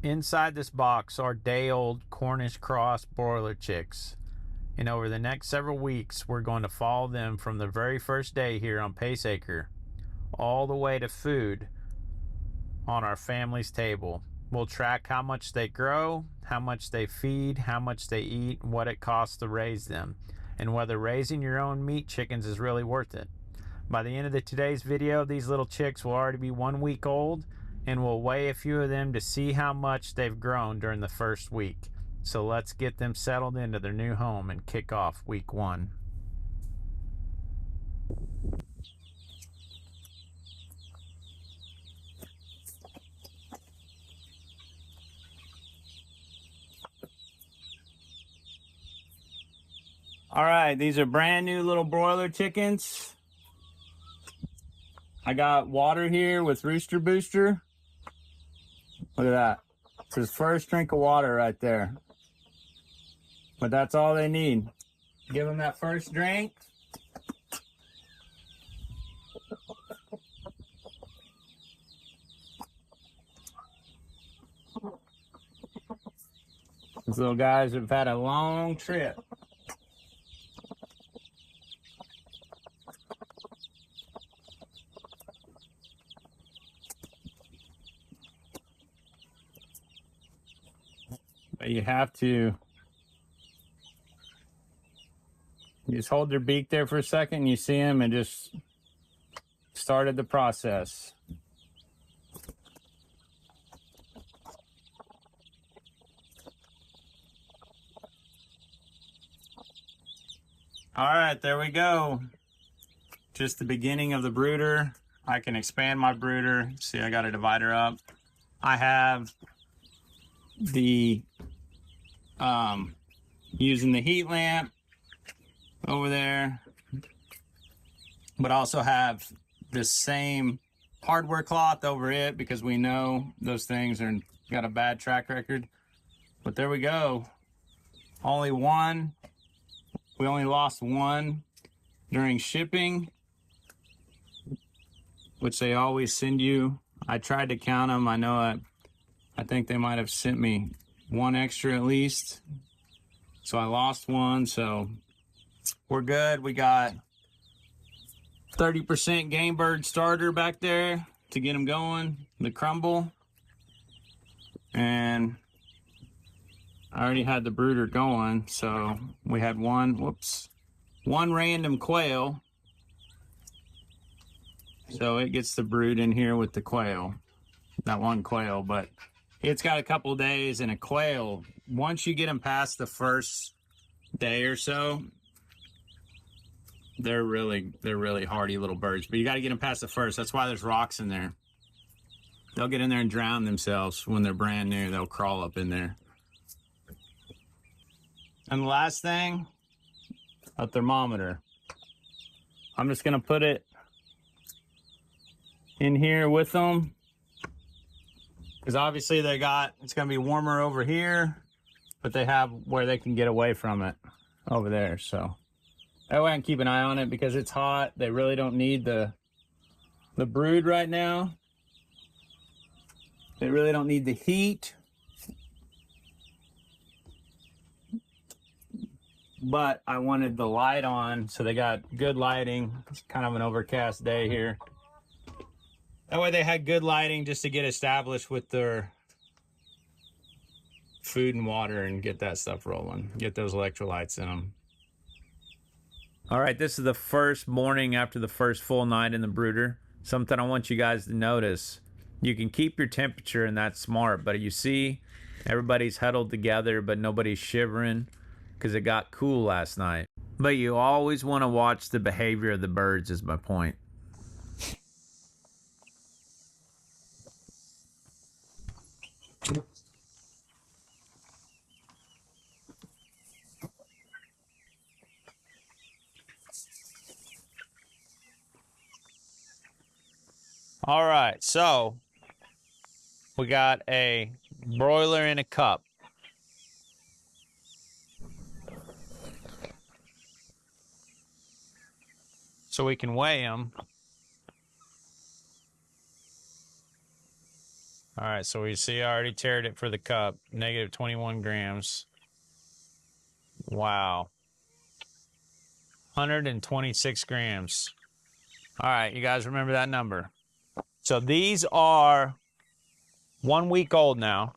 Inside this box are day-old Cornish Cross broiler chicks. And over the next several weeks, we're going to follow them from the very first day here on ACRE all the way to food on our family's table. We'll track how much they grow, how much they feed, how much they eat, and what it costs to raise them, and whether raising your own meat chickens is really worth it. By the end of today's video, these little chicks will already be 1 week old, and we'll weigh a few of them to see how much they've grown during the first week. So let's get them settled into their new home and kick off week 1. All right, these are brand new little broiler chickens. I got water here with Rooster Booster. Look at that. It's his first drink of water right there. But that's all they need. Give them that first drink. These little guys have had a long trip. But you have to just hold their beak there for a second and you see them and just started the process. All right, there we go. Just the beginning of the brooder. I can expand my brooder. See, I got a divider up. I have the using the heat lamp over there, but also have this same hardware cloth over it because we know those things are got a bad track record. But there we go. Only one. We only lost one during shipping, which they always send you. I tried to count them. I know I think they might have sent me one extra at least. So I lost one, so we're good. We got 30% game bird starter back there to get them going, the crumble. And I already had the brooder going, so we had one random quail. So it gets the brood in here with the quail. Not one quail, but it's got a couple days, and a quail, once you get them past the first day or so, they're really hardy little birds. But you got to get them past the first. That's why there's rocks in there. They'll get in there and drown themselves when they're brand new. They'll crawl up in there. And the last thing, a thermometer. I'm just going to put it in here with them, because obviously it's going to be warmer over here, but they have where they can get away from it over there. So that way I can keep an eye on it because it's hot. They really don't need the brood right now. They really don't need the heat. But I wanted the light on, so they got good lighting. It's kind of an overcast day here. That way they had good lighting just to get established with their food and water and get that stuff rolling. Get those electrolytes in them. All right, this is the first morning after the first full night in the brooder. Something I want you guys to notice. You can keep your temperature and that's smart, but you see everybody's huddled together, but nobody's shivering because it got cool last night. But you always want to watch the behavior of the birds is my point. All right, so we got a broiler in a cup. So we can weigh them. All right, so we see I already tared it for the cup. Negative 21 grams. Wow. 126 grams. All right, you guys remember that number. So these are 1 week old now.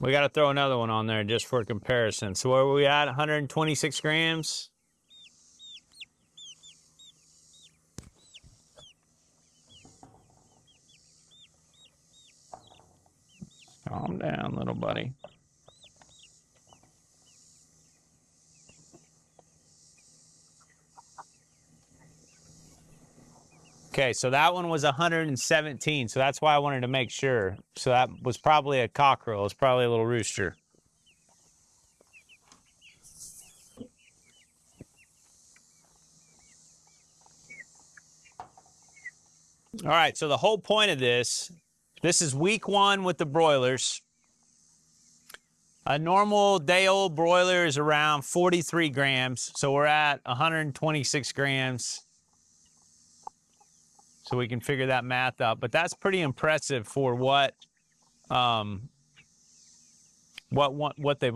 We got to throw another one on there just for comparison. So where are we at? 126 grams. Calm down, little buddy. Okay, so that one was 117, so that's why I wanted to make sure. So that was probably a cockerel. It's probably a little rooster. All right, so the whole point of this is week 1 with the broilers. A normal day-old broiler is around 43 grams, so we're at 126 grams. So we can figure that math out, but that's pretty impressive for what they've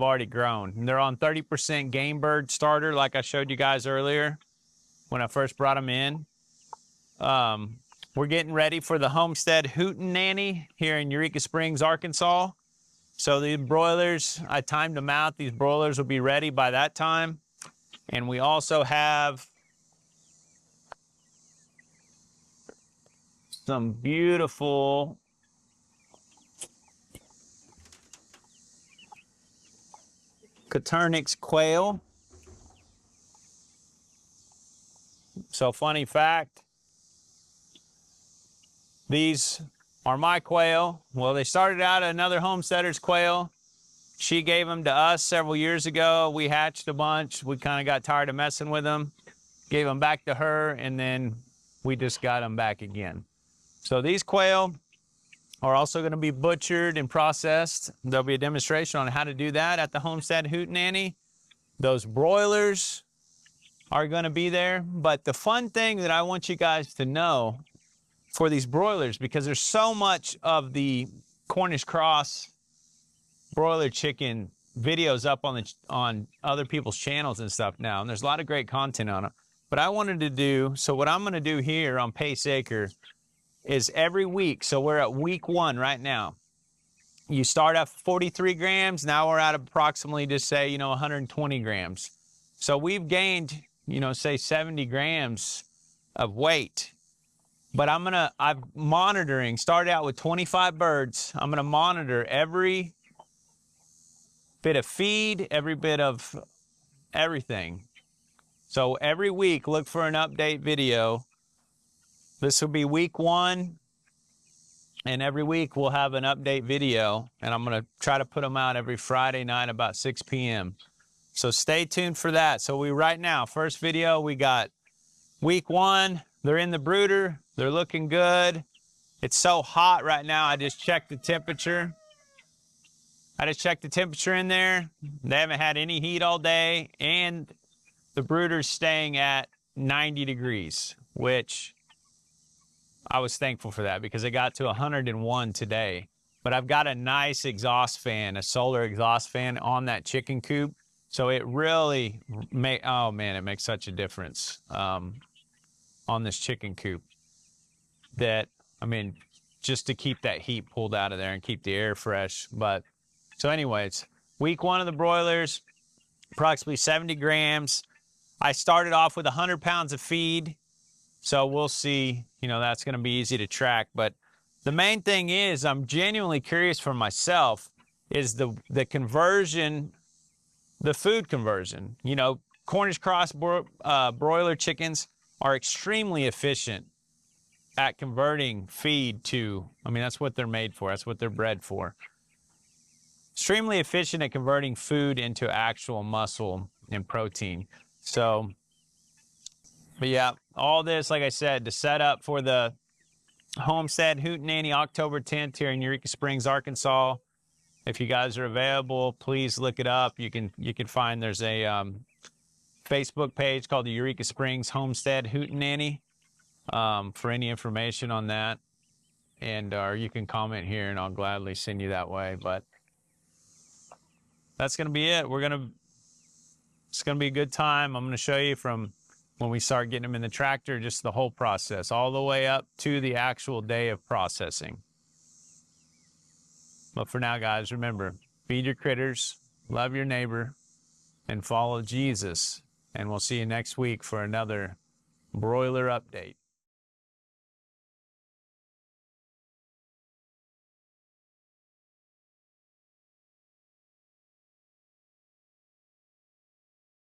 already grown. And they're on 30% game bird starter, like I showed you guys earlier when I first brought them in. We're getting ready for the homestead hootenanny here in Eureka Springs, Arkansas. So the broilers, I timed them out. These broilers will be ready by that time. And we also have some beautiful Coturnix quail. So funny fact, these are my quail. Well, they started out at another homesteader's quail. She gave them to us several years ago. We hatched a bunch. We kind of got tired of messing with them. Gave them back to her, and then we just got them back again. So these quail are also going to be butchered and processed. There'll be a demonstration on how to do that at the homestead hootenanny. Those broilers are going to be there. But the fun thing that I want you guys to know for these broilers, because there's so much of the Cornish Cross broiler chicken videos up on other people's channels and stuff now, and there's a lot of great content on it. But I wanted to do, so what I'm going to do here on Pace Acre is every week, so we're at week 1 right now. You start at 43 grams, now we're at approximately, just say, 120 grams. So we've gained, say 70 grams of weight. But I'm monitoring, started out with 25 birds. I'm gonna monitor every bit of feed, every bit of everything. So every week, look for an update video. This will be week 1, and every week we'll have an update video, and I'm gonna try to put them out every Friday night about 6 p.m. So stay tuned for that. So right now, first video, we got week 1, they're in the brooder, they're looking good. It's so hot right now, I just checked the temperature. In there. They haven't had any heat all day, and the brooder's staying at 90 degrees, which I was thankful for that because it got to 101 today. But I've got a nice exhaust fan, a solar exhaust fan on that chicken coop. So it really it makes such a difference on this chicken coop. Just to keep that heat pulled out of there and keep the air fresh. But so anyways, week 1 of the broilers, approximately 70 grams. I started off with 100 pounds of feed. So we'll see, that's going to be easy to track. But the main thing is, I'm genuinely curious for myself, is the conversion, the food conversion. Cornish Cross broiler chickens are extremely efficient at converting feed to, that's what they're made for. That's what they're bred for. Extremely efficient at converting food into actual muscle and protein. So, but yeah, all this, like I said, to set up for the homestead hootenanny October 10th here in Eureka Springs, Arkansas. If you guys are available, please look it up. You can find there's a Facebook page called the Eureka Springs Homestead Hootenanny for any information on that. And or you can comment here and I'll gladly send you that way. But that's going to be it. It's going to be a good time. I'm going to show you from when we start getting them in the tractor, just the whole process, all the way up to the actual day of processing. But for now, guys, remember, feed your critters, love your neighbor, and follow Jesus. And we'll see you next week for another broiler update.